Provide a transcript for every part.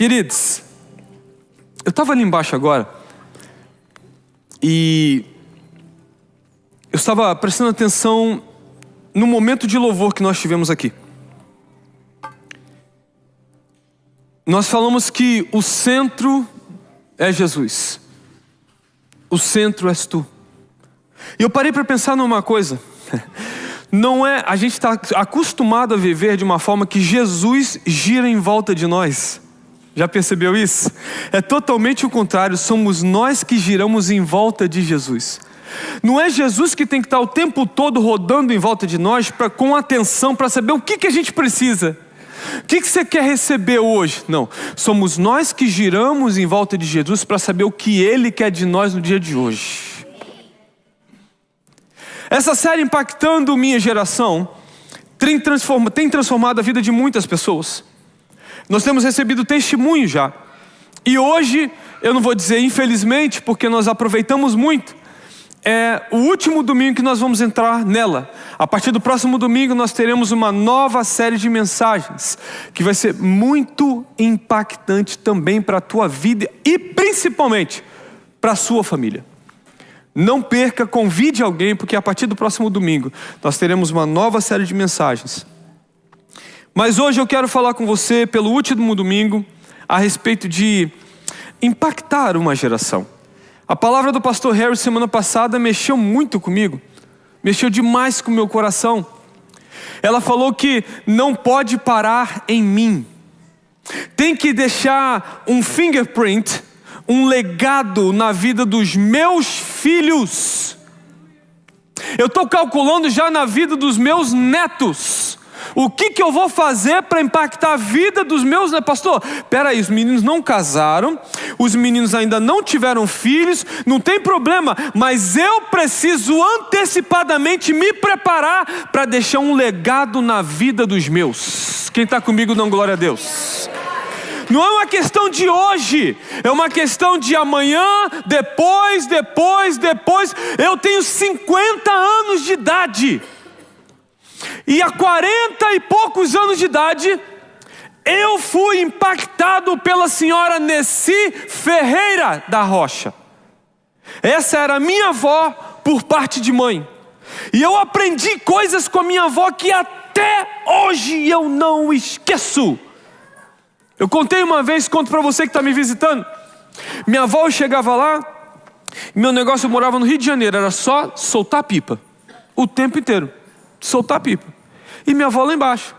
Queridos, eu estava ali embaixo agora e eu estava prestando atenção no momento de louvor que nós tivemos aqui. Nós falamos que o centro é Jesus. O centro és tu. E eu parei para pensar numa coisa. Não é, a gente está acostumado a viver de uma forma que Jesus gira em volta de nós. Já percebeu isso? É totalmente o contrário, somos nós que giramos em volta de Jesus. Não é Jesus que tem que estar o tempo todo rodando em volta de nós com atenção para saber o que a gente precisa. O que você quer receber hoje? Não, somos nós que giramos em volta de Jesus para saber o que Ele quer de nós no dia de hoje. Essa série Impactando Minha Geração tem transformado a vida de muitas pessoas. Nós temos recebido testemunho já. E hoje, eu não vou dizer infelizmente, porque nós aproveitamos muito. É o último domingo que nós vamos entrar nela. A partir do próximo domingo nós teremos uma nova série de mensagens que vai ser muito impactante também para a tua vida e principalmente para a sua família. Não perca, convide alguém, porque a partir do próximo domingo nós teremos uma nova série de mensagens. Mas hoje eu quero falar com você pelo último domingo a respeito de impactar uma geração. A palavra do pastor Harry semana passada mexeu muito comigo, mexeu demais com o meu coração. Ela falou que não pode parar em mim, tem que deixar um fingerprint, um legado na vida dos meus filhos. Eu estou calculando já na vida dos meus netos. O que eu vou fazer para impactar a vida dos meus netos? Pastor, peraí, os meninos não casaram, os meninos ainda não tiveram filhos, não tem problema, mas eu preciso antecipadamente me preparar para deixar um legado na vida dos meus. Quem está comigo, dá glória a Deus. Não é uma questão de hoje, é uma questão de amanhã, depois. Eu tenho 50 anos de idade. E há 40 e poucos anos de idade, eu fui impactado pela senhora Nessi Ferreira da Rocha. Essa era minha avó por parte de mãe. E eu aprendi coisas com a minha avó que até hoje eu não esqueço. Eu contei uma vez, conto para você que está me visitando. Minha avó, eu chegava lá, meu negócio, eu morava no Rio de Janeiro, era só soltar pipa, o tempo inteiro, soltar pipa. E minha avó lá embaixo.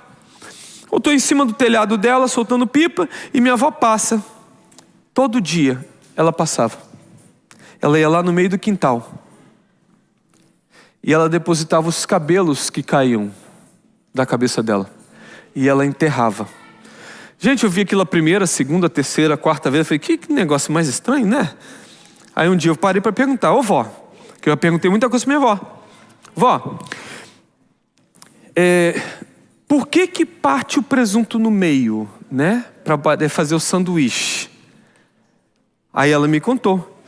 Eu estou em cima do telhado dela, soltando pipa, e minha avó passa. Todo dia ela passava. Ela ia lá no meio do quintal. E ela depositava os cabelos que caíam da cabeça dela. E ela enterrava. Gente, eu vi aquilo a primeira, segunda, terceira, quarta vez. Eu falei, que negócio mais estranho, né? Aí um dia eu parei para perguntar, ô vó, que eu perguntei muita coisa para minha avó. Vó, por que parte o presunto no meio, né? Para fazer o sanduíche. Aí ela me contou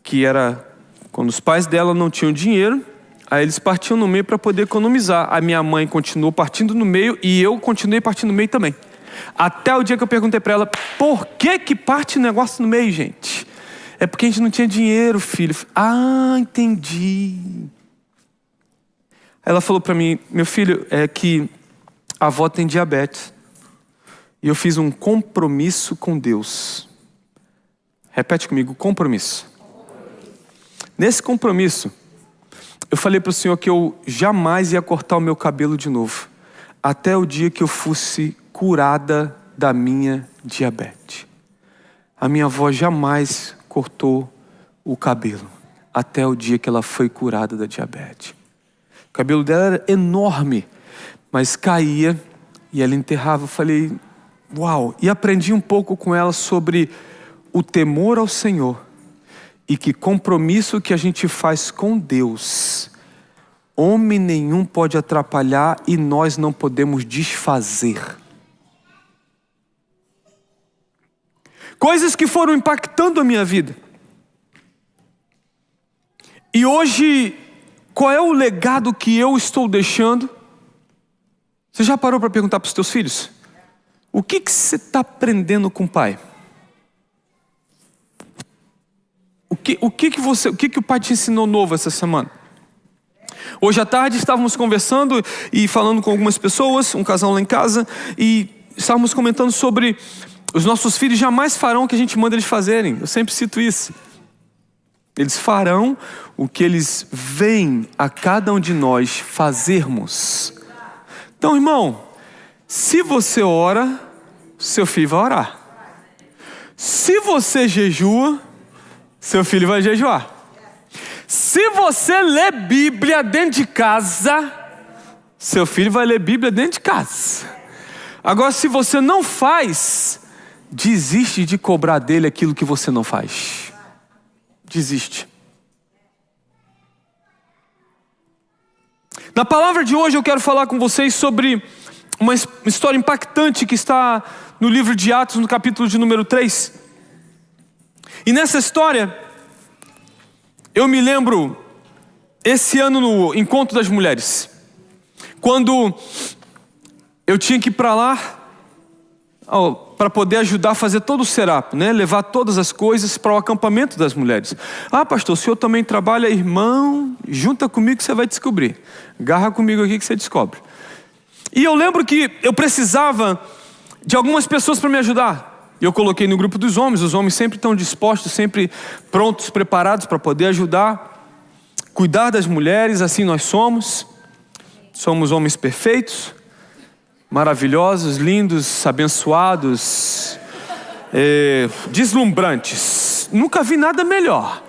que era quando os pais dela não tinham dinheiro, aí eles partiam no meio para poder economizar. A minha mãe continuou partindo no meio e eu continuei partindo no meio também. Até o dia que eu perguntei para ela, por que parte o negócio no meio, gente? É porque a gente não tinha dinheiro, filho. Ah, entendi. Ela falou para mim, meu filho, é que a avó tem diabetes. E eu fiz um compromisso com Deus. Repete comigo, compromisso. Nesse compromisso, eu falei para o Senhor que eu jamais ia cortar o meu cabelo de novo. Até o dia que eu fosse curada da minha diabetes. A minha avó jamais cortou o cabelo. Até o dia que ela foi curada da diabetes. O cabelo dela era enorme, mas caía e ela enterrava. Eu falei, uau! E aprendi um pouco com ela sobre o temor ao Senhor e que compromisso que a gente faz com Deus, homem nenhum pode atrapalhar e nós não podemos desfazer. Coisas que foram impactando a minha vida. E hoje, qual é o legado que eu estou deixando? Você já parou para perguntar para os teus filhos? O que você está aprendendo com o pai? que o pai te ensinou novo essa semana? Hoje à tarde estávamos conversando e falando com algumas pessoas, um casal lá em casa, e estávamos comentando sobre os nossos filhos jamais farão o que a gente manda eles fazerem. Eu sempre cito isso. Eles farão o que eles veem a cada um de nós fazermos. Então, irmão, se você ora, seu filho vai orar. Se você jejua, seu filho vai jejuar. Se você lê Bíblia dentro de casa, seu filho vai ler Bíblia dentro de casa. Agora, se você não faz, desiste de cobrar dele aquilo que você não faz. Desiste. Na palavra de hoje eu quero falar com vocês sobre uma história impactante que está no livro de Atos, no capítulo de número 3. E nessa história, eu me lembro, esse ano no Encontro das Mulheres, quando eu tinha que ir para lá, para poder ajudar a fazer todo o setup, né? Levar todas as coisas para o acampamento das mulheres. Ah, pastor, o senhor também trabalha? Irmão, junta comigo que você vai descobrir. Agarra comigo aqui que você descobre. E eu lembro que eu precisava de algumas pessoas para me ajudar. Eu coloquei no grupo dos homens. Os homens sempre estão dispostos, sempre prontos, preparados para poder ajudar, cuidar das mulheres. Assim nós somos. Somos homens perfeitos, maravilhosos, lindos, abençoados, deslumbrantes. Nunca vi nada melhor.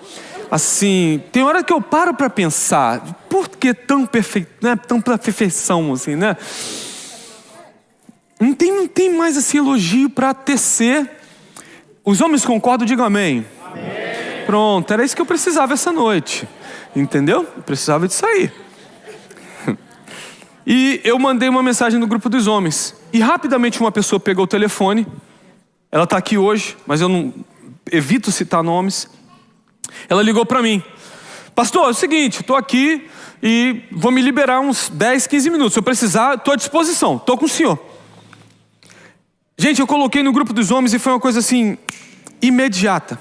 Assim, tem hora que eu paro para pensar, por que tão perfeito, né? Tão pra perfeição assim, né? Não tem mais assim elogio para tecer. Os homens concordam, digam amém. Amém. Pronto, era isso que eu precisava essa noite. Entendeu? Eu precisava disso aí. E eu mandei uma mensagem no grupo dos homens. E rapidamente uma pessoa pegou o telefone. Ela está aqui hoje, mas eu não evito citar nomes. Ela ligou para mim. Pastor, é o seguinte, estou aqui e vou me liberar uns 10, 15 minutos. Se eu precisar, estou à disposição, estou com o senhor. Gente, eu coloquei no grupo dos homens e foi uma coisa assim, imediata.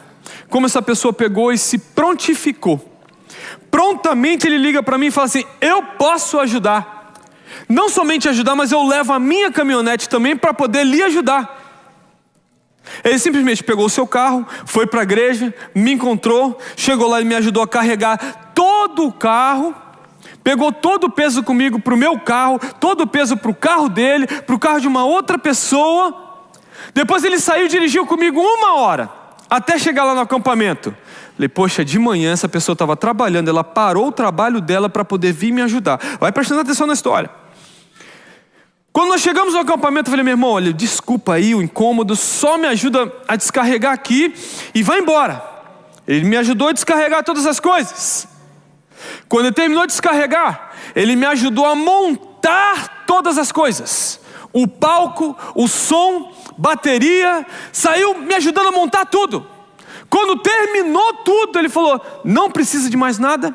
Como essa pessoa pegou e se prontificou. Prontamente ele liga para mim e fala assim, eu posso ajudar. Não somente ajudar, mas eu levo a minha caminhonete também para poder lhe ajudar. Ele simplesmente pegou o seu carro, foi para a igreja, me encontrou, chegou lá e me ajudou a carregar todo o carro, pegou todo o peso comigo para o meu carro, todo o peso para o carro dele, para o carro de uma outra pessoa. Depois ele saiu e dirigiu comigo 1 hora, até chegar lá no acampamento. Falei, poxa, de manhã essa pessoa estava trabalhando, ela parou o trabalho dela para poder vir me ajudar. Vai prestando atenção na história. Quando nós chegamos no acampamento, eu falei, meu irmão, olha, desculpa aí o incômodo, só me ajuda a descarregar aqui e vai embora. Ele me ajudou a descarregar todas as coisas. Quando ele terminou de descarregar, ele me ajudou a montar todas as coisas. O palco, o som, bateria, saiu me ajudando a montar tudo. Quando terminou tudo, ele falou, não precisa de mais nada?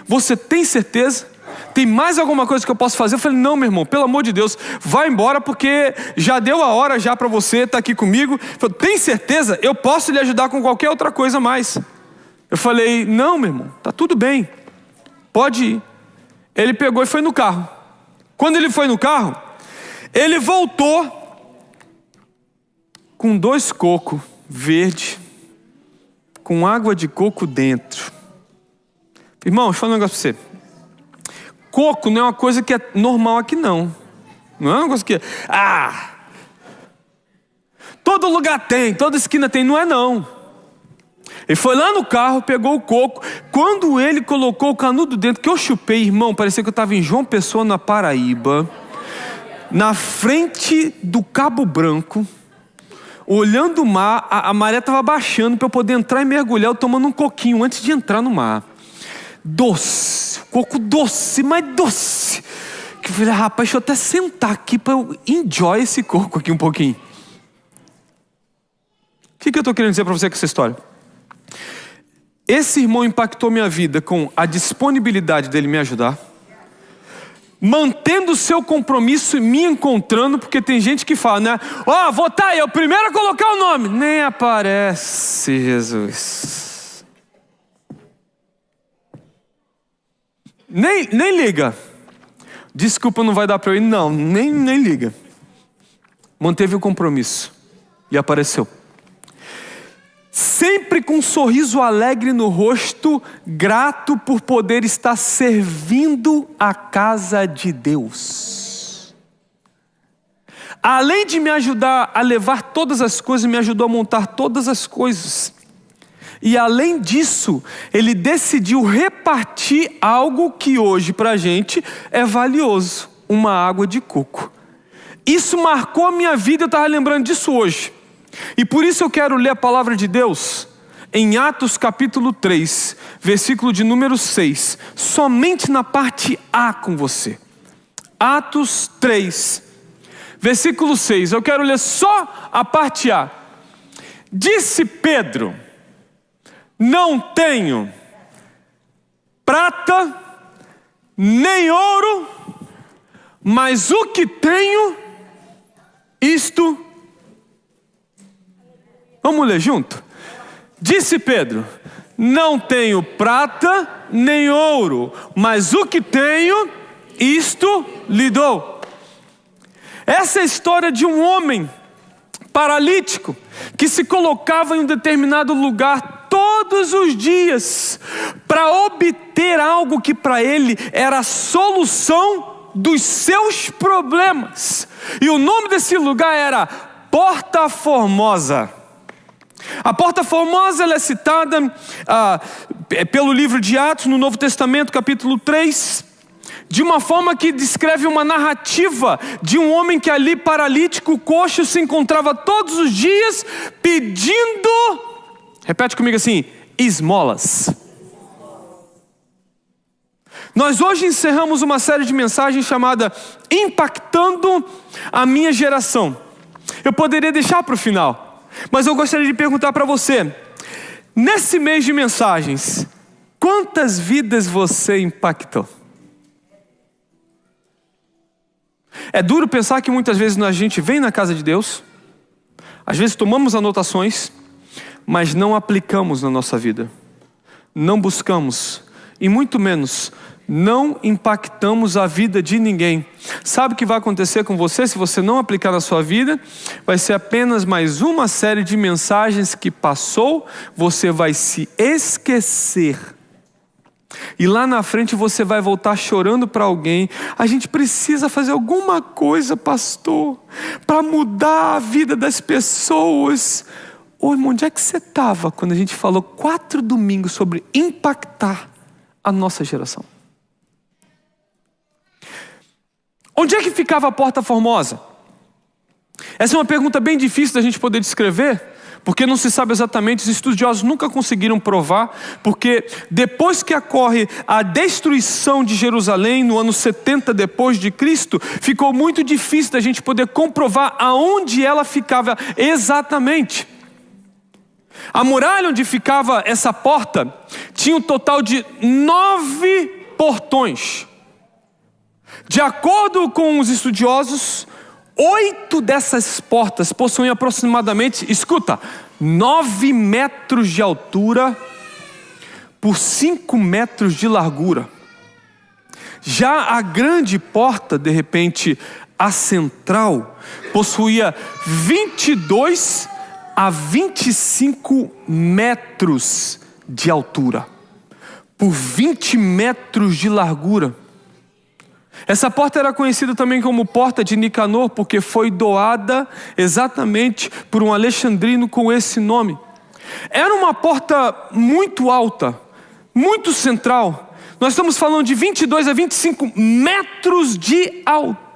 Você tem certeza? Tem mais alguma coisa que eu posso fazer? Eu falei, não, meu irmão, pelo amor de Deus, vai embora porque já deu a hora já para você estar aqui comigo. Ele falou, tem certeza? Eu posso lhe ajudar com qualquer outra coisa mais. Eu falei, não, meu irmão, tá tudo bem, pode ir. Ele pegou e foi no carro. Quando ele foi no carro, ele voltou com 2 cocos verdes, com água de coco dentro. Irmão, deixa eu falar um negócio para você. Coco não é uma coisa que é normal aqui não. Não é uma coisa que todo lugar tem, toda esquina tem, não é não. Ele foi lá no carro, pegou o coco. Quando ele colocou o canudo dentro, que eu chupei, irmão, parecia que eu estava em João Pessoa, na Paraíba, na frente do Cabo Branco, olhando o mar. A maré estava baixando para eu poder entrar e mergulhar, eu tomando um coquinho antes de entrar no mar. Doce, coco doce, mas doce. Que eu falei, rapaz, deixa eu até sentar aqui para eu enjoy esse coco aqui um pouquinho. O que eu estou querendo dizer para você com essa história? Esse irmão impactou minha vida com a disponibilidade dele me ajudar, mantendo o seu compromisso e me encontrando, porque tem gente que fala, né? Vou estar aí, é o primeiro a colocar o nome. Nem aparece, Jesus. Nem liga. Desculpa, não vai dar para eu ir. Não, nem liga. Manteve o compromisso e apareceu. Sempre com um sorriso alegre no rosto, grato por poder estar servindo a casa de Deus. Além de me ajudar a levar todas as coisas, me ajudou a montar todas as coisas. E além disso, ele decidiu repartir algo que hoje para a gente é valioso, uma água de coco. Isso marcou a minha vida, eu estava lembrando disso hoje. E por isso eu quero ler a palavra de Deus em Atos capítulo 3, versículo de número 6, somente na parte A com você. Atos 3, versículo 6, eu quero ler só a parte A. Disse Pedro: não tenho prata nem ouro, mas o que tenho, isto... Vamos ler junto? Disse Pedro: não tenho prata nem ouro, mas o que tenho, isto lhe dou. Essa é a história de um homem paralítico que se colocava em um determinado lugar todos os dias para obter algo que para ele era a solução dos seus problemas. E o nome desse lugar era Porta Formosa. A Porta Formosa ela é citada pelo livro de Atos, no Novo Testamento, capítulo 3, de uma forma que descreve uma narrativa de um homem que ali paralítico, coxo, se encontrava todos os dias pedindo, repete comigo assim, esmolas. Nós hoje encerramos uma série de mensagens chamada Impactando a Minha Geração. Eu poderia deixar para o final, mas eu gostaria de perguntar para você, nesse mês de mensagens, quantas vidas você impactou? É duro pensar que muitas vezes a gente vem na casa de Deus, às vezes tomamos anotações, mas não aplicamos na nossa vida, não buscamos, e muito menos não impactamos a vida de ninguém. Sabe o que vai acontecer com você se você não aplicar na sua vida? Vai ser apenas mais uma série de mensagens que passou, você vai se esquecer. E lá na frente você vai voltar chorando para alguém. A gente precisa fazer alguma coisa, pastor, para mudar a vida das pessoas. Ô irmão, onde é que você estava quando a gente falou 4 domingos sobre impactar a nossa geração? Onde é que ficava a Porta Formosa? Essa é uma pergunta bem difícil da gente poder descrever, porque não se sabe exatamente, os estudiosos nunca conseguiram provar, porque depois que ocorre a destruição de Jerusalém, no ano 70 depois de Cristo, ficou muito difícil da gente poder comprovar aonde ela ficava exatamente. A muralha onde ficava essa porta tinha um total de 9 portões. De acordo com os estudiosos, 8 dessas portas possuem aproximadamente, escuta, 9 metros de altura por 5 metros de largura. Já a grande porta, de repente, a central, possuía 22 a 25 metros de altura, por 20 metros de largura. Essa porta era conhecida também como Porta de Nicanor, porque foi doada exatamente por um alexandrino com esse nome. Era uma porta muito alta, muito central. Nós estamos falando de 22 a 25 metros de altura.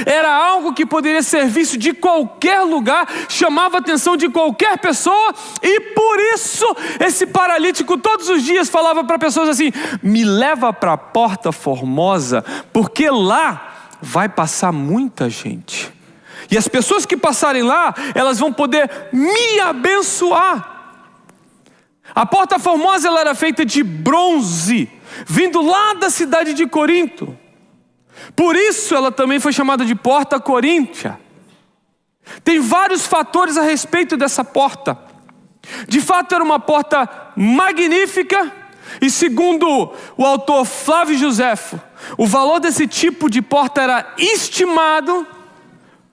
Era algo que poderia ser visto de qualquer lugar, chamava a atenção de qualquer pessoa, e por isso esse paralítico todos os dias falava para pessoas assim: me leva para a Porta Formosa, porque lá vai passar muita gente, e as pessoas que passarem lá, elas vão poder me abençoar. A Porta Formosa ela era feita de bronze, vindo lá da cidade de Corinto. Por isso ela também foi chamada de Porta Coríntia. Tem vários fatores a respeito dessa porta. De fato era uma porta magnífica, E segundo o autor Flávio Joséfo, o valor desse tipo de porta era estimado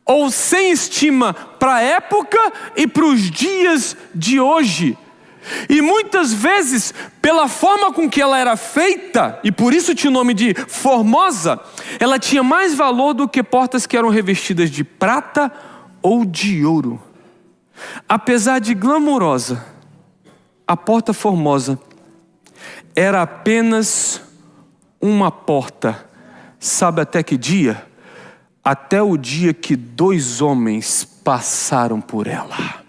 ou sem estima para a época e para os dias de hoje. E muitas vezes, pela forma com que ela era feita, e por isso tinha o nome de formosa, ela tinha mais valor do que portas que eram revestidas de prata ou de ouro. Apesar de glamourosa, a porta formosa era apenas uma porta. Sabe até que dia? Até o dia que 2 homens passaram por ela.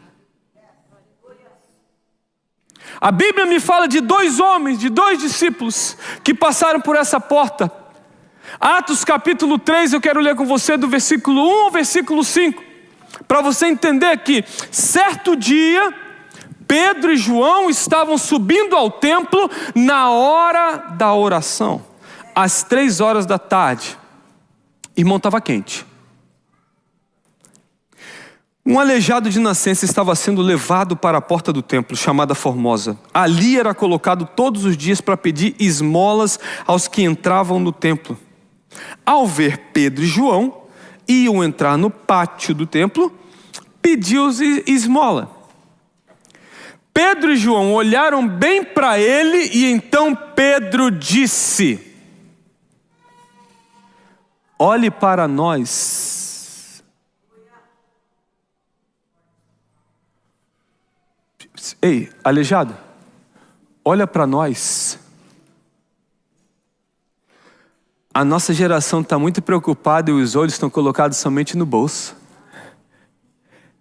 A Bíblia me fala de 2 homens, de 2 discípulos que passaram por essa porta. Atos capítulo 3, eu quero ler com você do versículo 1 ao versículo 5. Para você entender que certo dia, Pedro e João estavam subindo ao templo na hora da oração. Às 3 horas da tarde. Irmão, estava quente. Um aleijado de nascença estava sendo levado para a porta do templo, chamada Formosa. Ali era colocado todos os dias para pedir esmolas aos que entravam no templo. Ao ver Pedro e João, iam entrar no pátio do templo, pediu-os esmola. Pedro e João olharam bem para ele e então Pedro disse: olhe para nós. Ei, aleijado, olha para nós. A nossa geração está muito preocupada e os olhos estão colocados somente no bolso.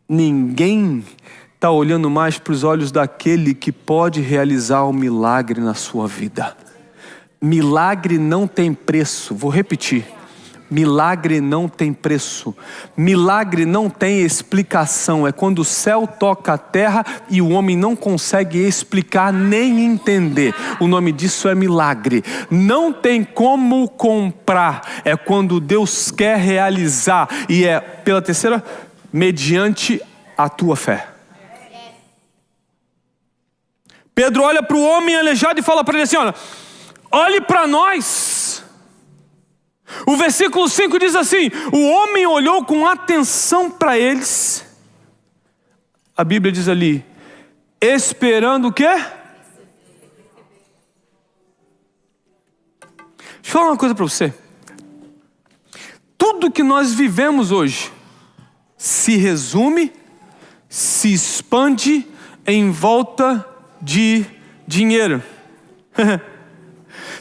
Ninguém está olhando mais para os olhos daquele que pode realizar um milagre na sua vida. Milagre não tem preço. Vou repetir. Milagre não tem preço. Milagre não tem explicação. É quando o céu toca a terra e o homem não consegue explicar nem entender. O nome disso é milagre. Não tem como comprar. É quando Deus quer realizar. E é, pela terceira, mediante a tua fé. Pedro olha para o homem aleijado e fala para ele assim: olhe para nós. O versículo 5 diz assim: o homem olhou com atenção para eles. A Bíblia diz ali, esperando o quê? Deixa eu falar uma coisa para você. Tudo que nós vivemos hoje se resume, se expande em volta de dinheiro.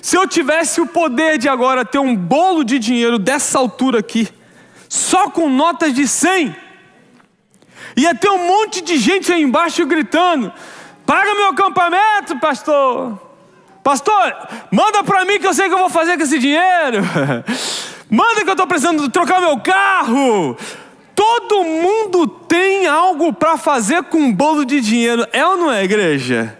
Se eu tivesse o poder de agora ter um bolo de dinheiro dessa altura aqui, só com notas de 100, ia ter um monte de gente aí embaixo gritando: paga meu acampamento, pastor. Pastor, manda para mim que eu sei o que eu vou fazer com esse dinheiro. Manda que eu estou precisando trocar meu carro. Todo mundo tem algo para fazer com um bolo de dinheiro. É ou não é, igreja?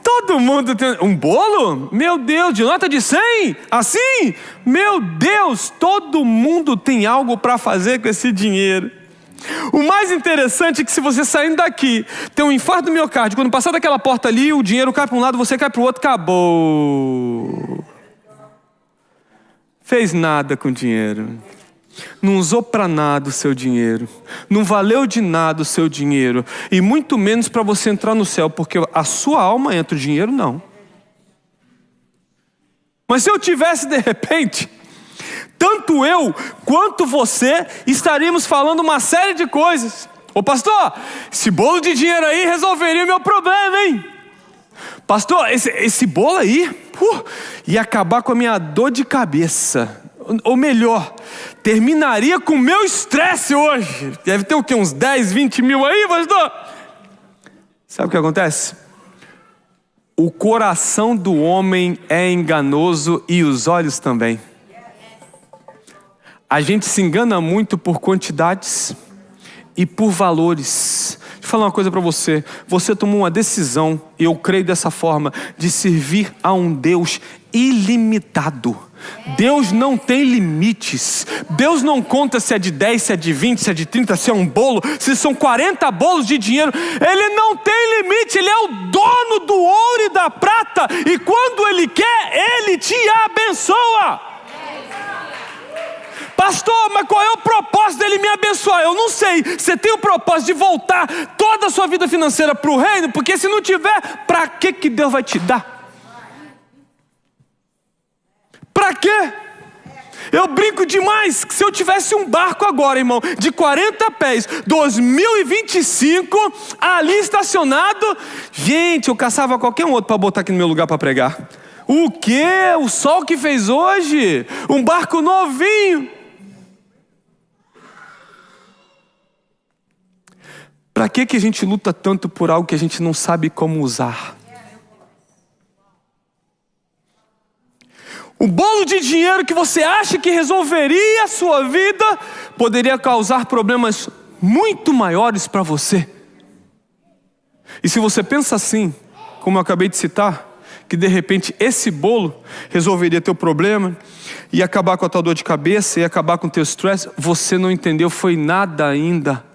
Todo mundo tem um bolo? Meu Deus, de nota de 100? Assim? Meu Deus, todo mundo tem algo para fazer com esse dinheiro. O mais interessante é que se você saindo daqui, tem um infarto do miocárdio, quando passar daquela porta ali, o dinheiro cai para um lado, você cai para o outro, acabou. Fez nada com o dinheiro. Não usou para nada o seu dinheiro. Não valeu de nada o seu dinheiro. E muito menos para você entrar no céu, porque a sua alma entra, o dinheiro não. Mas se eu tivesse de repente, tanto eu quanto você estaríamos falando uma série de coisas. Ô pastor, esse bolo de dinheiro aí resolveria o meu problema, hein? Pastor, esse bolo aí ia acabar com a minha dor de cabeça. Ou melhor, terminaria com o meu estresse hoje. Deve ter o quê? Uns 10, 20 mil aí, pastor? Sabe o que acontece? O coração do homem é enganoso e os olhos também. A gente se engana muito por quantidades e por valores. Deixa eu falar uma coisa para você. Você tomou uma decisão, e eu creio dessa forma, de servir a um Deus ilimitado. Deus não tem limites. Deus não conta se é de 10, se é de 20, se é de 30, se é um bolo, se são 40 bolos de dinheiro. Ele não tem limite. Ele é o dono do ouro e da prata. E quando Ele quer, Ele te abençoa. Pastor, mas qual é o propósito dele me abençoar? Eu não sei. Você tem o propósito de voltar toda a sua vida financeira para o reino? Porque se não tiver, para que Deus vai te dar? Para quê? Eu brinco demais que se eu tivesse um barco agora, irmão, de 40 pés, 2025, ali estacionado, gente, eu caçava qualquer um outro para botar aqui no meu lugar para pregar. O quê? O sol que fez hoje? Um barco novinho. Para que a gente luta tanto por algo que a gente não sabe como usar? O bolo de dinheiro que você acha que resolveria a sua vida poderia causar problemas muito maiores para você. E se você pensa assim, como eu acabei de citar, que de repente esse bolo resolveria teu problema, ia acabar com a tua dor de cabeça, ia acabar com o teu estresse, você não entendeu, foi nada ainda.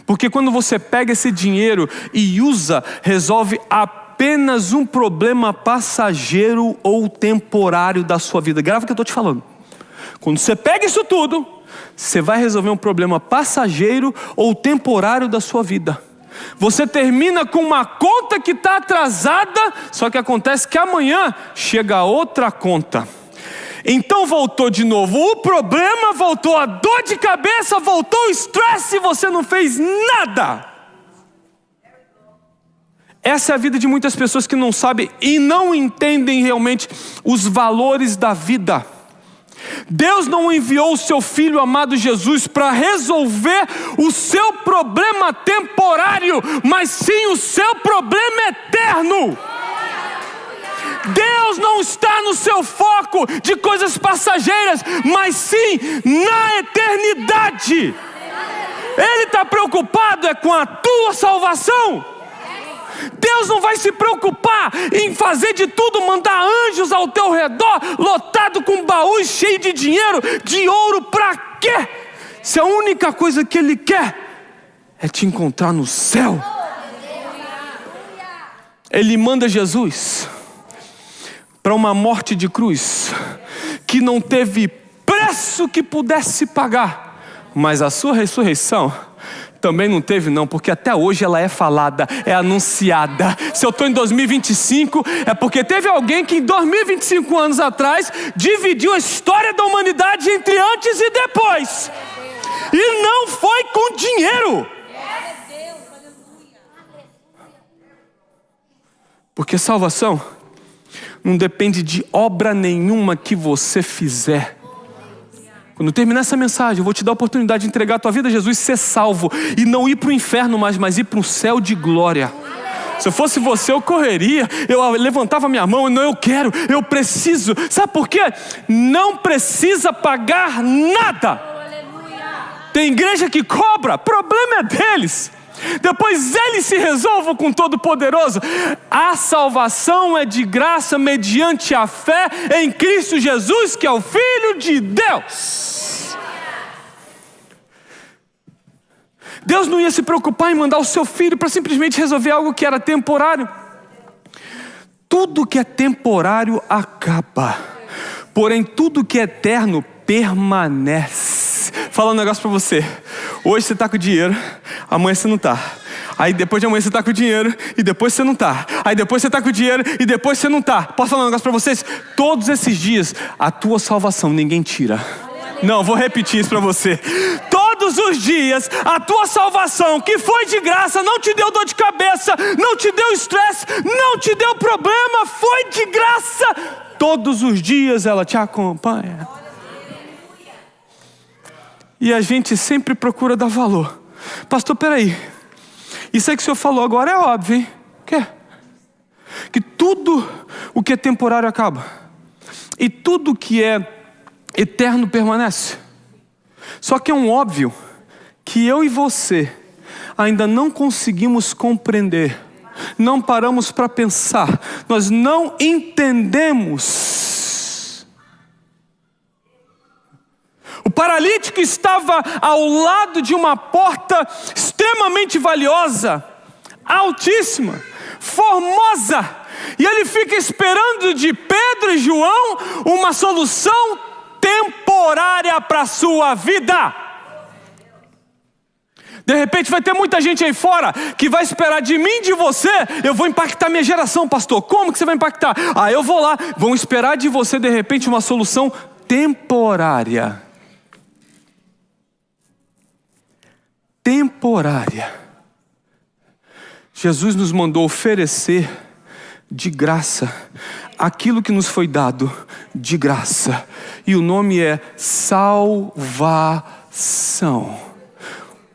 Porque quando você pega esse dinheiro e usa, resolve apenas um problema passageiro ou temporário da sua vida. Grava o que eu estou te falando. Quando você pega isso tudo, você vai resolver um problema passageiro ou temporário da sua vida. Você termina com uma conta que está atrasada, só que acontece que amanhã chega outra conta. Então voltou de novo o problema, voltou a dor de cabeça, voltou o estresse e você não fez nada. Essa é a vida de muitas pessoas que não sabem e não entendem realmente os valores da vida. Deus não enviou o seu Filho amado Jesus para resolver o seu problema temporário, mas sim o seu problema eterno. Deus não está no seu foco de coisas passageiras, mas sim na eternidade. Ele está preocupado com a tua salvação. Deus não vai se preocupar em fazer de tudo, mandar anjos ao teu redor, lotado com baús cheios de dinheiro, de ouro, para quê? Se a única coisa que Ele quer é te encontrar no céu. Ele manda Jesus para uma morte de cruz que não teve preço que pudesse pagar, mas a sua ressurreição também não teve não, porque até hoje ela é falada, é anunciada. Se eu estou em 2025, é porque teve alguém que em 2025 anos atrás dividiu a história da humanidade entre antes e depois, e não foi com dinheiro. Porque salvação não depende de obra nenhuma que você fizer. Quando terminar essa mensagem, eu vou te dar a oportunidade de entregar a tua vida a Jesus, ser salvo e não ir para o inferno mais, mas ir para um céu de glória. Se eu fosse você, eu correria, eu levantava minha mão, não, eu quero, eu preciso. Sabe por quê? Não precisa pagar nada. Tem igreja que cobra, problema é deles. Depois eles se resolvam com Todo-Poderoso. A salvação é de graça mediante a fé em Cristo Jesus, que é o Filho de Deus. Deus não ia se preocupar em mandar o seu filho para simplesmente resolver algo que era temporário. Tudo que é temporário acaba, porém tudo que é eterno permanece. Fala um negócio para você. Hoje você está com dinheiro, amanhã você não está. Aí depois de amanhã você está com dinheiro e depois você não está. Aí depois você está com dinheiro e depois você não está. Posso falar um negócio para vocês? Todos esses dias, a tua salvação ninguém tira. Não, vou repetir isso para você. Todos os dias, a tua salvação, que foi de graça, não te deu dor de cabeça, não te deu estresse, não te deu problema, foi de graça. Todos os dias ela te acompanha. E a gente sempre procura dar valor. Pastor, peraí. Isso aí que o senhor falou agora é óbvio, hein? O quê? Que tudo o que é temporário acaba. E tudo que é eterno permanece. Só que é um óbvio que eu e você ainda não conseguimos compreender. Não paramos para pensar. Nós não entendemos O paralítico estava ao lado de uma porta extremamente valiosa, altíssima, formosa. E ele fica esperando de Pedro e João uma solução temporária para a sua vida. De repente vai ter muita gente aí fora que vai esperar de mim, de você. Eu vou impactar minha geração, pastor. Como que você vai impactar? Eu vou lá. Vão esperar de você, de repente, uma solução temporária. Temporária. Jesus nos mandou oferecer de graça aquilo que nos foi dado de graça. E o nome é salvação.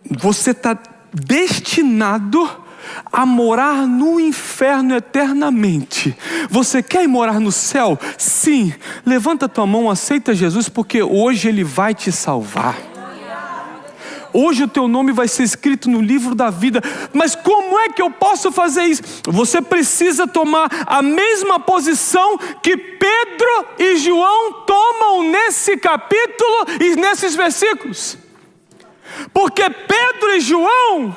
Você está destinado a morar no inferno eternamente. Você quer ir morar no céu? Sim. Levanta tua mão, aceita Jesus, porque hoje Ele vai te salvar. Hoje o teu nome vai ser escrito no livro da vida. Mas como é que eu posso fazer isso? Você precisa tomar a mesma posição que Pedro e João tomam nesse capítulo e nesses versículos. Porque Pedro e João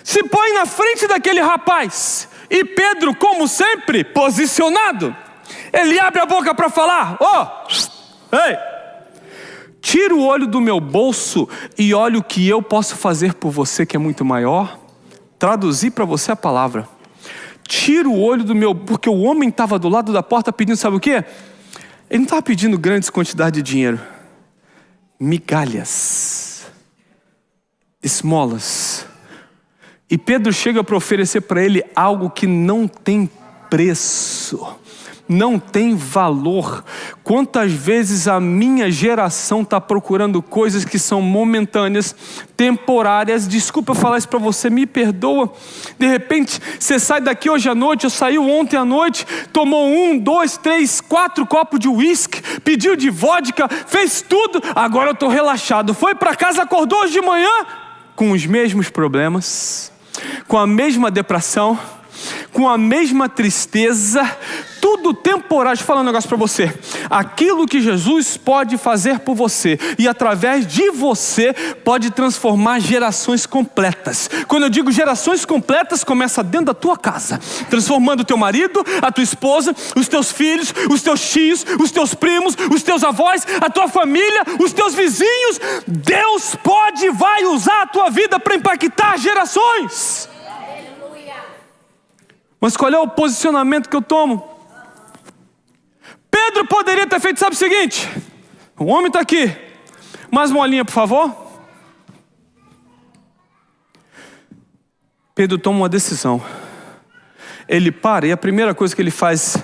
se põem na frente daquele rapaz. E Pedro, como sempre, posicionado, ele abre a boca para falar: ei, tira o olho do meu bolso e olha o que eu posso fazer por você, que é muito maior. Traduzir para você a palavra. Tira o olho do meu... Porque o homem estava do lado da porta pedindo, sabe o quê? Ele não estava pedindo grandes quantidades de dinheiro. Migalhas. Esmolas. E Pedro chega para oferecer para ele algo que não tem preço, não tem valor. Quantas vezes a minha geração está procurando coisas que são momentâneas, temporárias. Desculpa eu falar isso para você, me perdoa. De repente você sai daqui hoje à noite, ou saiu ontem à noite, tomou 1, 2, 3, 4 copos de uísque, pediu de vodka, fez tudo, agora eu estou relaxado. Foi para casa, acordou hoje de manhã com os mesmos problemas, com a mesma depressão, com a mesma tristeza, tudo temporário. Deixa eu falar um negócio para você. Aquilo que Jesus pode fazer por você e através de você pode transformar gerações completas. Quando eu digo gerações completas, começa dentro da tua casa, transformando o teu marido, a tua esposa, os teus filhos, os teus tios, os teus primos, os teus avós, a tua família, os teus vizinhos. Deus pode e vai usar a tua vida para impactar gerações. Mas qual é o posicionamento que eu tomo? Pedro poderia ter feito, sabe o seguinte? O homem está aqui. Mais uma olhinha, por favor. Pedro toma uma decisão. Ele para e a primeira coisa que ele faz: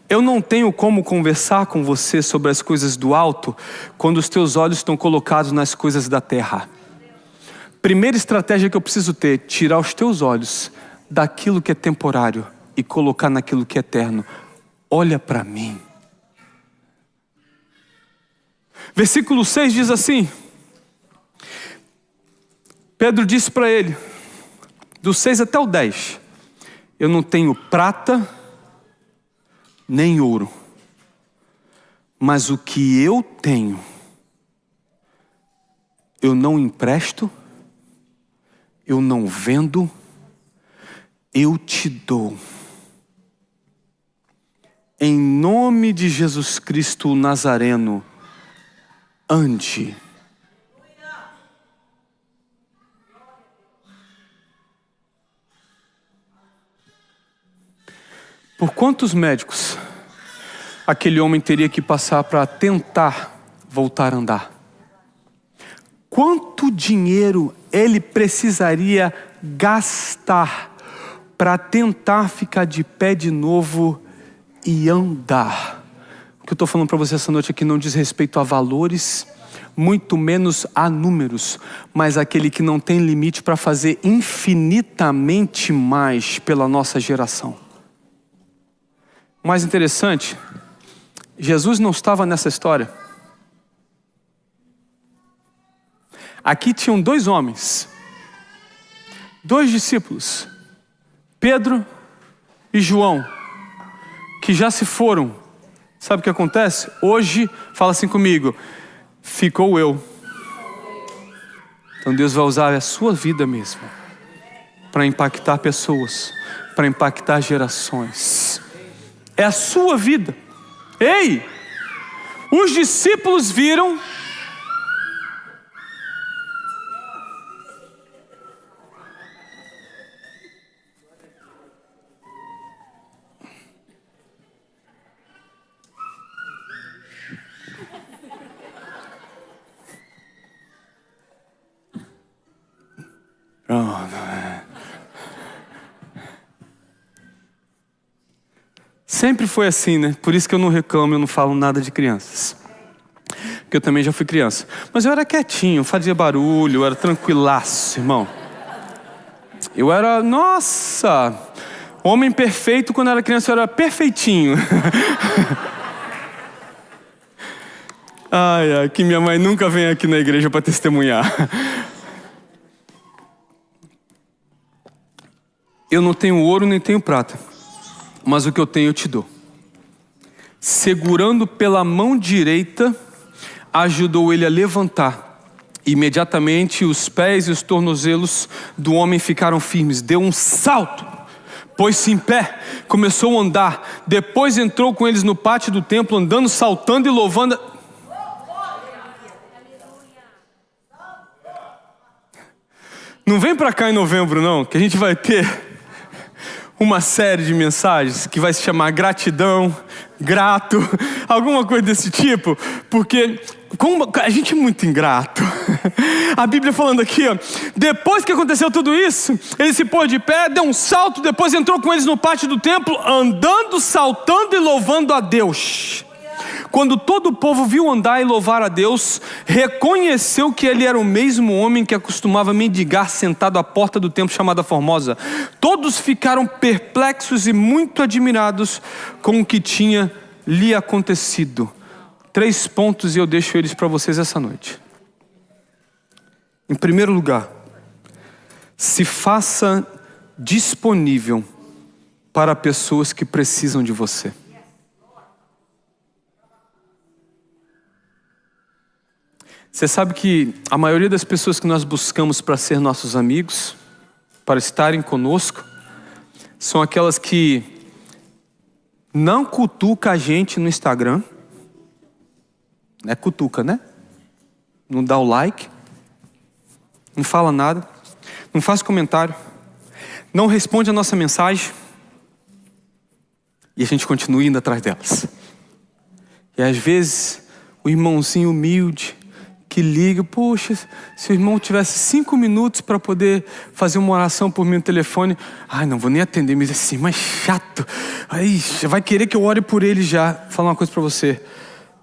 eu não tenho como conversar com você sobre as coisas do alto quando os teus olhos estão colocados nas coisas da terra. Primeira estratégia que eu preciso ter: tirar os teus olhos daquilo que é temporário e colocar naquilo que é eterno. Olha para mim. Versículo 6 diz assim: Pedro disse para ele, do 6 até o 10, eu não tenho prata nem ouro, mas o que eu tenho eu não empresto, eu não vendo, eu te dou. Em nome de Jesus Cristo o Nazareno, ande. Por quantos médicos aquele homem teria que passar para tentar voltar a andar? Quanto dinheiro ele precisaria gastar para tentar ficar de pé de novo e andar? O que eu estou falando para você essa noite aqui não diz respeito a valores, muito menos a números, mas aquele que não tem limite para fazer infinitamente mais pela nossa geração. O mais interessante, Jesus não estava nessa história. Aqui tinham 2 homens, 2 discípulos, Pedro e João, que já se foram. Sabe o que acontece? Hoje, fala assim comigo, ficou eu. Então Deus vai usar a sua vida mesmo para impactar pessoas, para impactar gerações. É a sua vida. Ei, os discípulos viram Sempre foi assim, né? Por isso que eu não reclamo, eu não falo nada de crianças. Porque eu também já fui criança. Mas eu era quietinho, fazia barulho, eu era tranquilaço, irmão. Eu era, nossa, homem perfeito. Quando eu era criança eu era perfeitinho. Ai, que minha mãe nunca vem aqui na igreja para testemunhar. Eu não tenho ouro nem tenho prata, mas o que eu tenho eu te dou. Segurando pela mão direita, ajudou ele a levantar. Imediatamente os pés e os tornozelos do homem ficaram firmes. Deu um salto, pôs-se em pé, começou a andar. Depois entrou com eles no pátio do templo, andando, saltando e louvando. Não vem para cá em novembro não, que a gente vai ter uma série de mensagens que vai se chamar gratidão, grato, alguma coisa desse tipo, porque como a gente é muito ingrato. A Bíblia falando aqui, ó, depois que aconteceu tudo isso, ele se pôs de pé, deu um salto, depois entrou com eles no pátio do templo, andando, saltando e louvando a Deus. Quando todo o povo viu andar e louvar a Deus, reconheceu que ele era o mesmo homem que acostumava mendigar sentado à porta do templo chamada Formosa. Todos ficaram perplexos e muito admirados com o que tinha lhe acontecido. 3 pontos e eu deixo eles para vocês essa noite. Em primeiro lugar, se faça disponível para pessoas que precisam de você. Você sabe que a maioria das pessoas que nós buscamos para ser nossos amigos, para estarem conosco, são aquelas que não cutuca a gente no Instagram. É cutuca, né? Não dá o like, não fala nada, não faz comentário, não responde a nossa mensagem, e a gente continua indo atrás delas. E às vezes o irmãozinho humilde que liga, poxa, se o irmão tivesse 5 minutos para poder fazer uma oração por mim no telefone, ai, não vou nem atender, mas assim, mas chato, aí vai querer que eu ore por ele já. Vou falar uma coisa para você.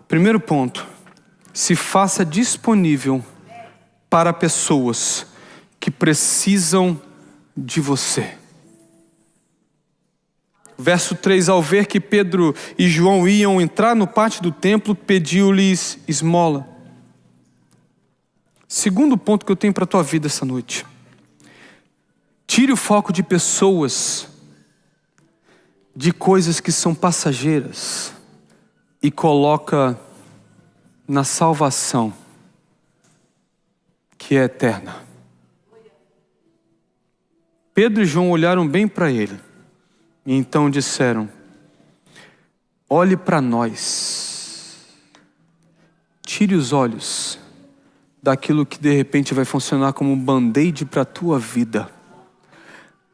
Primeiro ponto, se faça disponível para pessoas que precisam de você. Verso 3, ao ver que Pedro e João iam entrar no pátio do templo, pediu-lhes esmola. Segundo ponto que eu tenho para a tua vida essa noite. Tire o foco de pessoas, de coisas que são passageiras, e coloca na salvação, que é eterna. Pedro e João olharam bem para ele, e então disseram, olhe para nós, tire os olhos daquilo que de repente vai funcionar como um band-aid para a tua vida,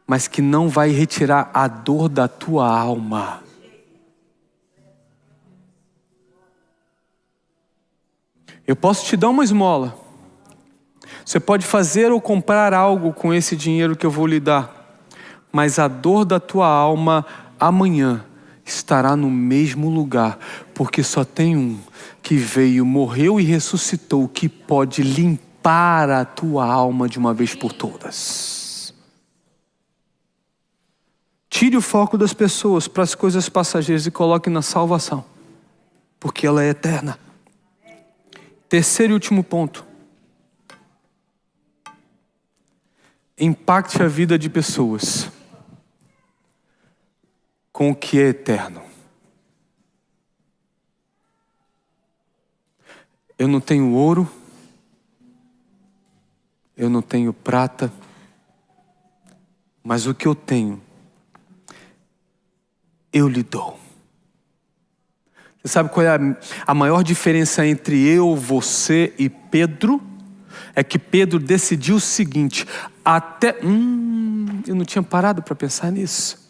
mas que não vai retirar a dor da tua alma. Eu posso te dar uma esmola, você pode fazer ou comprar algo com esse dinheiro que eu vou lhe dar, mas a dor da tua alma amanhã estará no mesmo lugar, porque só tem um que veio, morreu e ressuscitou, que pode limpar a tua alma de uma vez por todas. Tire o foco das pessoas para as coisas passageiras e coloque na salvação, porque ela é eterna. Terceiro e último ponto. Impacte a vida de pessoas com o que é eterno. Eu não tenho ouro, eu não tenho prata, mas o que eu tenho, eu lhe dou. Você sabe qual é a maior diferença entre eu, você e Pedro? É que Pedro decidiu o seguinte, eu não tinha parado para pensar nisso.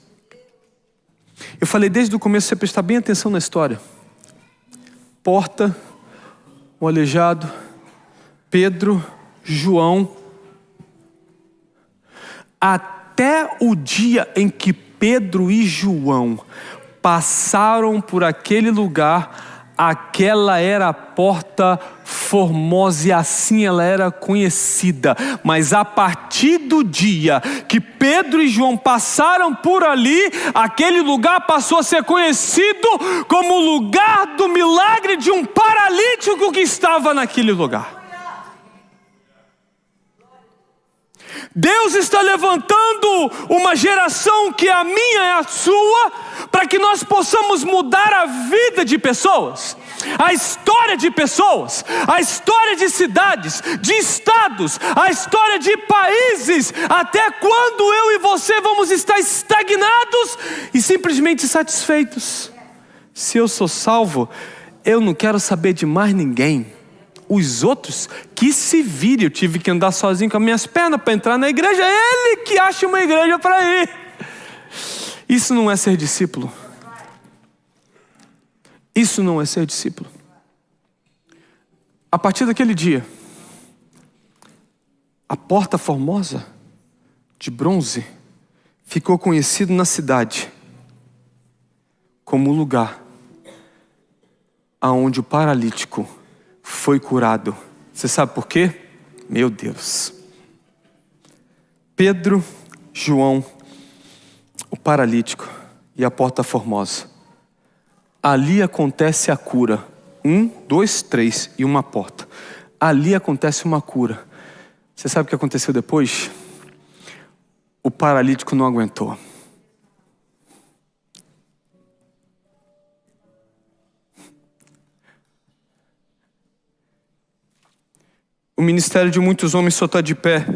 Eu falei desde o começo, você prestar bem atenção na história. Porta, o aleijado, Pedro, João. Até o dia em que Pedro e João passaram por aquele lugar, aquela era a porta formosa e assim ela era conhecida. Mas a partir do dia que Pedro e João passaram por ali, aquele lugar passou a ser conhecido como o lugar do milagre de um paralítico que estava naquele lugar. Deus está levantando uma geração que a minha é a sua, para que nós possamos mudar a vida de pessoas, a história de pessoas, a história de cidades, de estados, a história de países. Até quando eu e você vamos estar estagnados e simplesmente satisfeitos? Se eu sou salvo, eu não quero saber de mais ninguém. Os outros que se virem. Eu tive que andar sozinho com as minhas pernas para entrar na igreja. Ele que acha uma igreja para ir. Isso não é ser discípulo. Isso não é ser discípulo. A partir daquele dia, a porta formosa de bronze ficou conhecido na cidade como o lugar aonde o paralítico foi curado. Você sabe por quê? Meu Deus. Pedro, João, o paralítico e a porta formosa. Ali acontece a cura. 1, 2, 3 e uma porta. Ali acontece uma cura. Você sabe o que aconteceu depois? O paralítico não aguentou. O ministério de muitos homens só está de pé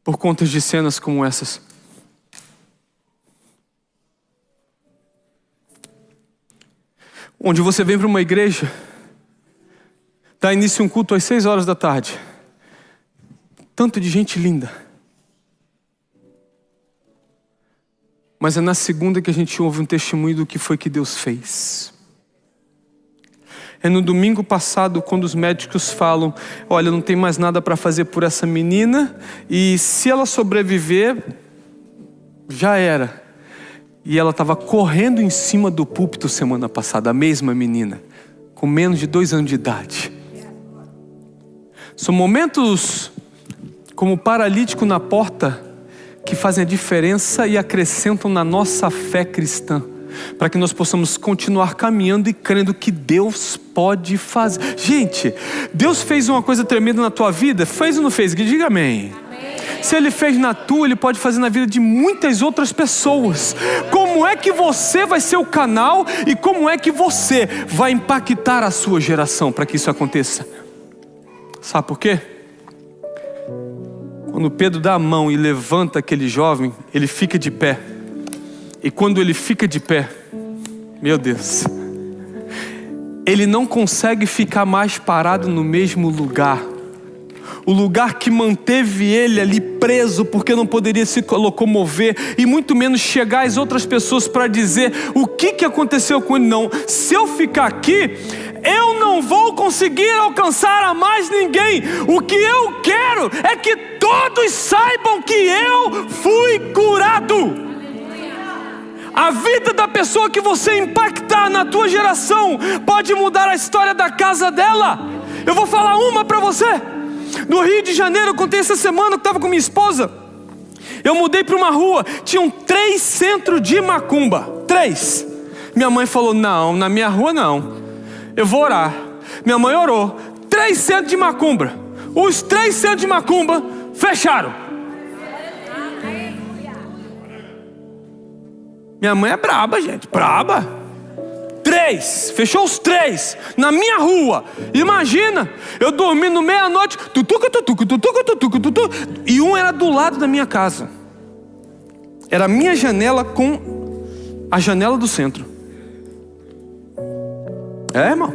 por conta de cenas como essas. Onde você vem para uma igreja, dá início a um culto às 6 horas da tarde. Tanto de gente linda. Mas é na segunda que a gente ouve um testemunho do que foi que Deus fez. É no domingo passado, quando os médicos falam, olha, não tem mais nada para fazer por essa menina, e se ela sobreviver, já era. E ela estava correndo em cima do púlpito semana passada, a mesma menina, com menos de 2 anos de idade. São momentos como o paralítico na porta que fazem a diferença e acrescentam na nossa fé cristã, para que nós possamos continuar caminhando e crendo que Deus pode fazer. Gente, Deus fez uma coisa tremenda na tua vida? Fez ou não fez? Diga amém. Se Ele fez na tua, Ele pode fazer na vida de muitas outras pessoas. Como é que você vai ser o canal e como é que você vai impactar a sua geração para que isso aconteça? Sabe por quê? Quando Pedro dá a mão e levanta aquele jovem, ele fica de pé. E quando ele fica de pé, meu Deus, ele não consegue ficar mais parado no mesmo lugar. O lugar que manteve ele ali preso, porque não poderia se locomover, e muito menos chegar às outras pessoas para dizer o que aconteceu com ele. Não, se eu ficar aqui, eu não vou conseguir alcançar a mais ninguém. O que eu quero é que todos saibam que eu fui curado. A vida da pessoa que você impactar na tua geração pode mudar a história da casa dela. Eu vou falar uma para você. No Rio de Janeiro, eu contei essa semana que estava com minha esposa. Eu mudei para uma rua, tinham 3 centros de macumba. 3. Minha mãe falou, não, na minha rua não. Eu vou orar. Minha mãe orou. 3 centros de macumba. Os 3 centros de macumba fecharam. Minha mãe é braba, gente, braba. três, fechou os três, na minha rua. Imagina, eu dormindo meia-noite, tutuca, tutuca, tutuca, tutuca, tutuca, e um era do lado da minha casa. Era a minha janela com a janela do centro. Irmão.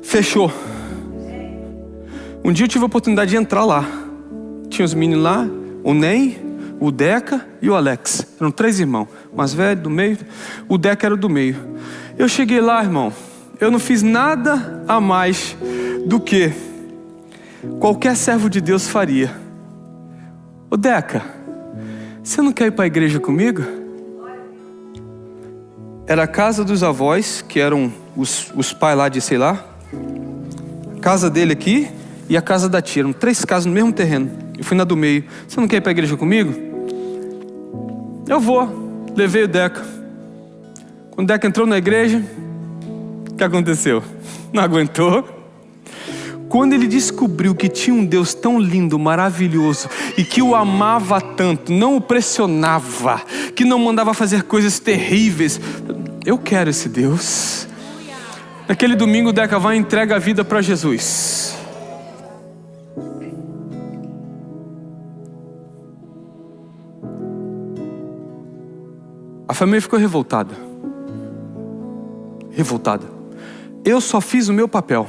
Fechou. Um dia eu tive a oportunidade de entrar lá. Tinha os meninos lá, o Ney, o Deca e o Alex. Eram 3 irmãos. O mais velho, do meio. O Deca era o do meio. Eu cheguei lá, irmão. Eu não fiz nada a mais do que qualquer servo de Deus faria. Ô Deca, você não quer ir para a igreja comigo? Era a casa dos avós, que eram os pais lá de sei lá. A casa dele aqui e a casa da tia. Eram 3 casas no mesmo terreno. Eu fui na do meio. Você não quer ir para a igreja comigo? Eu vou. Levei o Deca. Quando o Deca entrou na igreja, o que aconteceu? Não aguentou. Quando ele descobriu que tinha um Deus tão lindo, maravilhoso, e que o amava tanto, não o pressionava, que não mandava fazer coisas terríveis. Eu quero esse Deus. Naquele domingo o Deca vai e entrega a vida para Jesus. A família ficou revoltada. Revoltada. Eu só fiz o meu papel.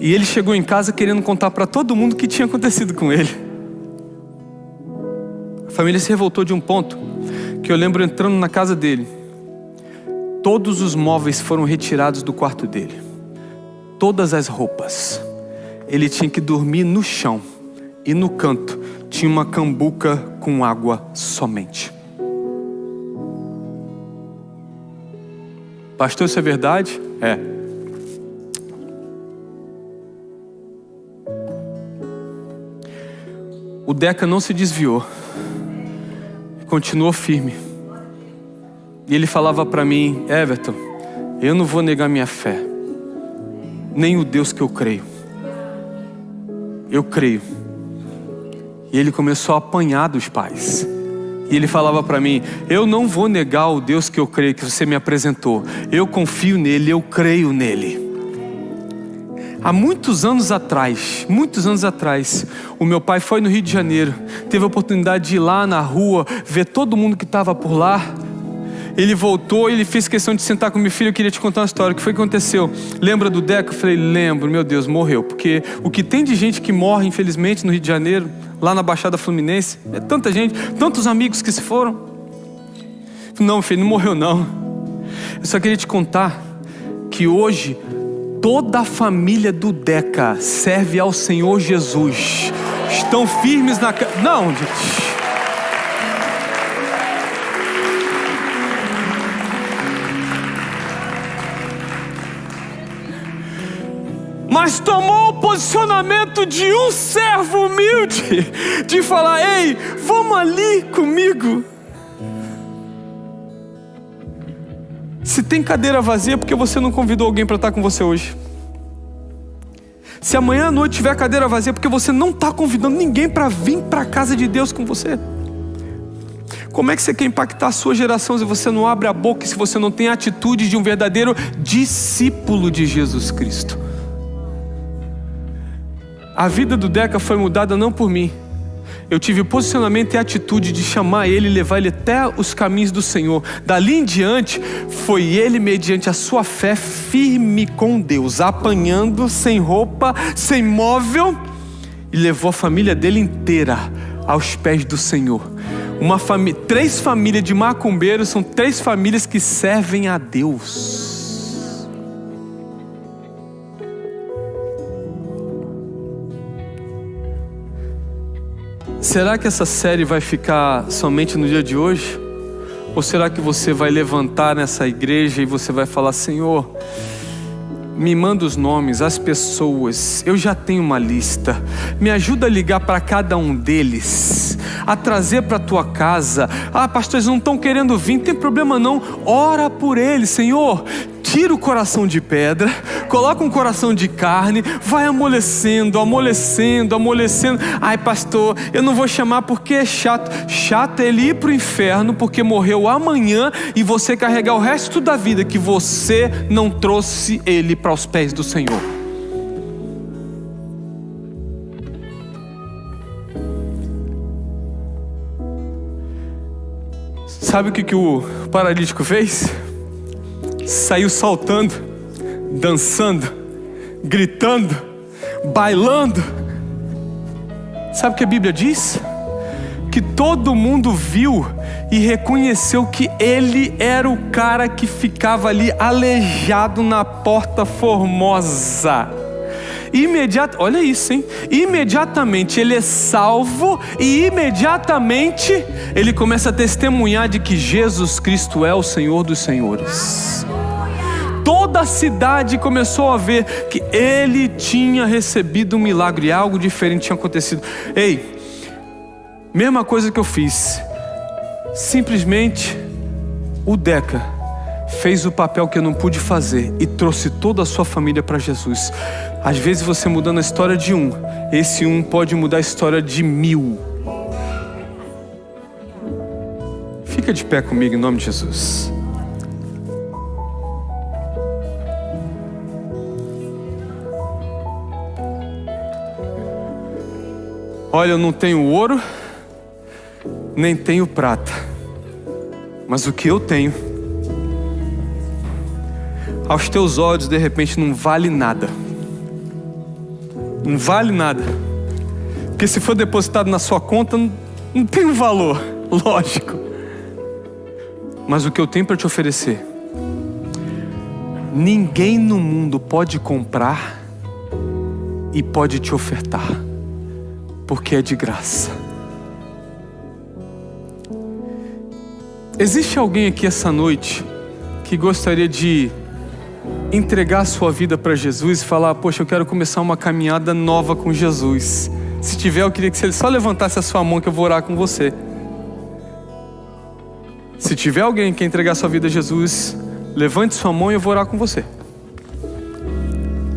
E ele chegou em casa querendo contar para todo mundo o que tinha acontecido com ele. A família se revoltou de um ponto que eu lembro entrando na casa dele. Todos os móveis foram retirados do quarto dele. Todas as roupas. Ele tinha que dormir no chão. E no canto tinha uma cambuca com água somente. Pastor, isso é verdade? É. O Deca não se desviou. Continuou firme. E ele falava para mim: Everton, eu não vou negar minha fé. Nem o Deus que eu creio. Eu creio. E ele começou a apanhar dos pais. E ele falava para mim: eu não vou negar o Deus que eu creio, que você me apresentou. Eu confio nele, eu creio nele. Há muitos anos atrás, o meu pai foi no Rio de Janeiro. Teve a oportunidade de ir lá na rua, ver todo mundo que estava por lá. Ele voltou, ele fez questão de sentar com meu filho. Eu queria te contar uma história. O que foi que aconteceu? Lembra do Deca? Eu falei: lembro. Meu Deus, morreu. Porque o que tem de gente que morre, infelizmente, no Rio de Janeiro, lá na Baixada Fluminense, é tanta gente, tantos amigos que se foram. Não, filho, não morreu não. Eu só queria te contar que hoje toda a família do Deca serve ao Senhor Jesus. Estão firmes na... Não, gente. Mas tomou o posicionamento de um servo humilde, de falar: ei, vamos ali comigo. Se tem cadeira vazia, é porque você não convidou alguém para estar com você hoje. Se amanhã à noite tiver cadeira vazia, é porque você não está convidando ninguém para vir para a casa de Deus com você. Como é que você quer impactar a sua geração se você não abre a boca e se você não tem a atitude de um verdadeiro discípulo de Jesus Cristo? A vida do Deca foi mudada não por mim. Eu tive o posicionamento e a atitude de chamar ele e levar ele até os caminhos do Senhor. Dali em diante, foi ele, mediante a sua fé, firme com Deus, apanhando, sem roupa, sem móvel, e levou a família dele inteira aos pés do Senhor. 3 famílias de macumbeiros são 3 famílias que servem a Deus. Será que essa série vai ficar somente no dia de hoje? Ou será que você vai levantar nessa igreja e você vai falar: Senhor, me manda os nomes, as pessoas, eu já tenho uma lista, me ajuda a ligar para cada um deles, a trazer para a tua casa. Ah, pastor, eles não estão querendo vir, não tem problema não, ora por eles, Senhor, tira o coração de pedra, coloca um coração de carne, vai amolecendo. Ai, pastor, eu não vou chamar porque é chato. Chato é ele ir para o inferno porque morreu amanhã e você carregar o resto da vida que você não trouxe ele para os pés do Senhor. Sabe o que o paralítico fez? Saiu saltando, dançando, gritando, bailando. Sabe o que a Bíblia diz? Que todo mundo viu e reconheceu que ele era o cara que ficava ali aleijado na Porta Formosa. Olha isso, hein? Imediatamente ele é salvo e imediatamente ele começa a testemunhar de que Jesus Cristo é o Senhor dos Senhores. Toda a cidade começou a ver que ele tinha recebido um milagre, algo diferente tinha acontecido. Ei, mesma coisa que eu fiz. Simplesmente o Deca fez o papel que eu não pude fazer e trouxe toda a sua família para Jesus. Às vezes você mudando a história de um, esse um pode mudar a história de 1000. Fica de pé comigo em nome de Jesus. Olha, eu não tenho ouro, nem tenho prata, mas o que eu tenho, aos teus olhos de repente não vale nada. Não vale nada. Porque se for depositado na sua conta, não tem um valor, lógico. Mas o que eu tenho para te oferecer, ninguém no mundo pode comprar e pode te ofertar, porque é de graça. Existe alguém aqui essa noite que gostaria de entregar a sua vida para Jesus e falar: poxa, eu quero começar uma caminhada nova com Jesus? Se tiver, eu queria que você só levantasse a sua mão que eu vou orar com você. Se tiver alguém que quer entregar a sua vida a Jesus, levante sua mão e eu vou orar com você.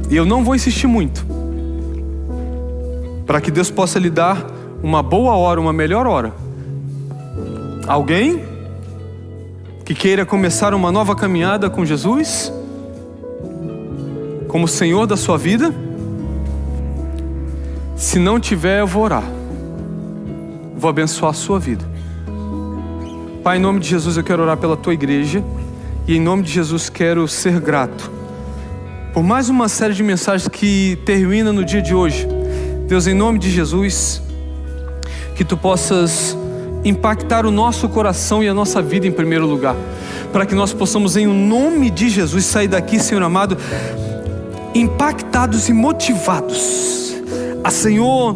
E eu não vou insistir muito, para que Deus possa lhe dar uma boa hora, uma melhor hora. Alguém que queira começar uma nova caminhada com Jesus como Senhor da sua vida? Se não tiver, eu vou orar. Vou abençoar a sua vida. Pai, em nome de Jesus eu quero orar pela tua igreja. E em nome de Jesus quero ser grato por mais uma série de mensagens que termina no dia de hoje. Deus, em nome de Jesus, que tu possas impactar o nosso coração e a nossa vida em primeiro lugar, para que nós possamos, em nome de Jesus, sair daqui, Senhor amado, impactados e motivados a, Senhor,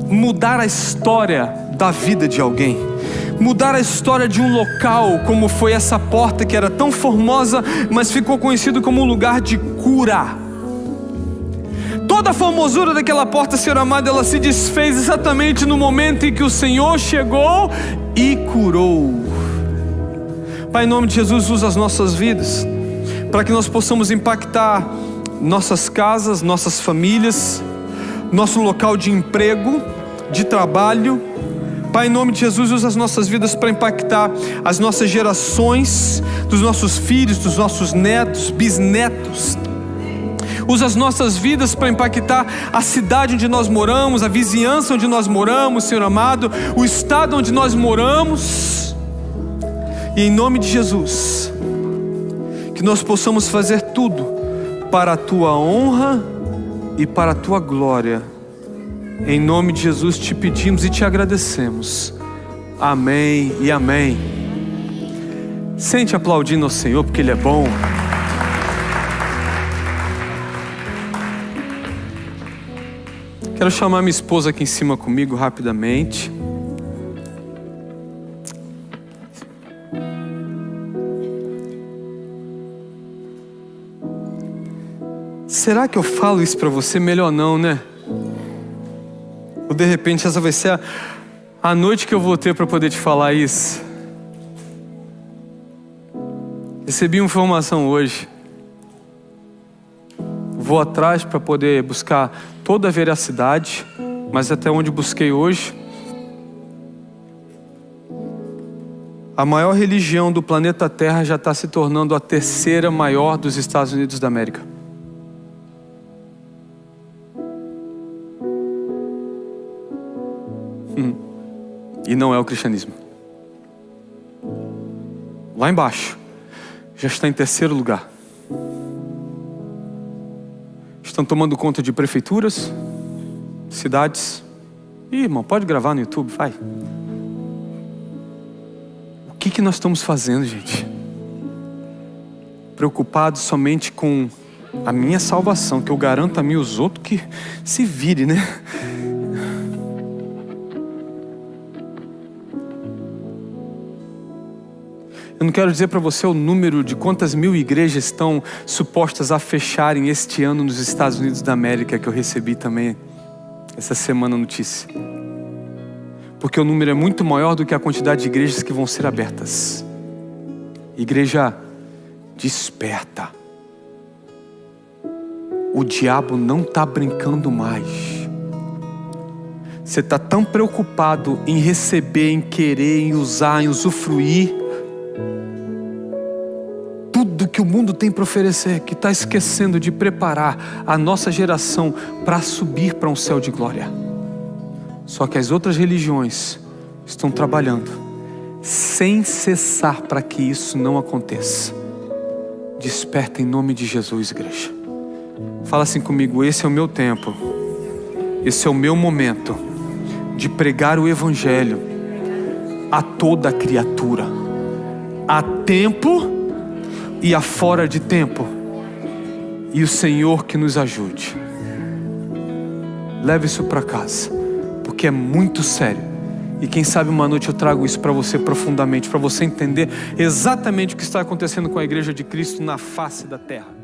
mudar a história da vida de alguém, mudar a história de um local, como foi essa porta que era tão formosa, mas ficou conhecido como um lugar de cura. Toda a formosura daquela porta, Senhor amado, ela se desfez exatamente no momento em que o Senhor chegou e curou. Pai, em nome de Jesus, usa as nossas vidas para que nós possamos impactar nossas casas, nossas famílias, nosso local de emprego, de trabalho. Pai, em nome de Jesus, usa as nossas vidas para impactar as nossas gerações, dos nossos filhos, dos nossos netos, bisnetos. Usa as nossas vidas para impactar a cidade onde nós moramos, a vizinhança onde nós moramos, Senhor amado, o estado onde nós moramos. E em nome de Jesus, que nós possamos fazer tudo para a tua honra e para a tua glória. Em nome de Jesus te pedimos e te agradecemos. Amém e amém. Sente aplaudindo ao Senhor, porque Ele é bom. Quero chamar minha esposa aqui em cima comigo rapidamente. Será que eu falo isso para você? Melhor não, né? Ou de repente essa vai ser a noite que eu vou ter para poder te falar isso. Recebi uma informação hoje vou atrás para poder buscar toda a veracidade, mas até onde busquei hoje, a maior religião do planeta Terra já está se tornando a terceira maior dos Estados Unidos da América. E não é o cristianismo. Lá embaixo, já está em terceiro lugar. Estão tomando conta de prefeituras, cidades. Ih, irmão, pode gravar no YouTube, vai. O que nós estamos fazendo, gente? Preocupados somente com a minha salvação, que eu garanto a mim, os outros que se vire, né? Eu não quero dizer para você o número de quantas mil igrejas estão supostas a fecharem este ano nos Estados Unidos da América, que eu recebi também essa semana a notícia. Porque o número é muito maior do que a quantidade de igrejas que vão ser abertas. Igreja, desperta. O diabo não está brincando mais. Você está tão preocupado em receber, em querer, em usar, em usufruir tudo que o mundo tem para oferecer, que está esquecendo de preparar a nossa geração para subir para um céu de glória. Só que as outras religiões estão trabalhando sem cessar para que isso não aconteça. Desperta em nome de Jesus, igreja. Fala assim comigo: esse é o meu tempo, esse é o meu momento de pregar o evangelho a toda criatura, a tempo e a fora de tempo. E o Senhor que nos ajude. Leve isso para casa, porque é muito sério. E quem sabe uma noite eu trago isso para você profundamente, para você entender exatamente o que está acontecendo com a igreja de Cristo na face da terra.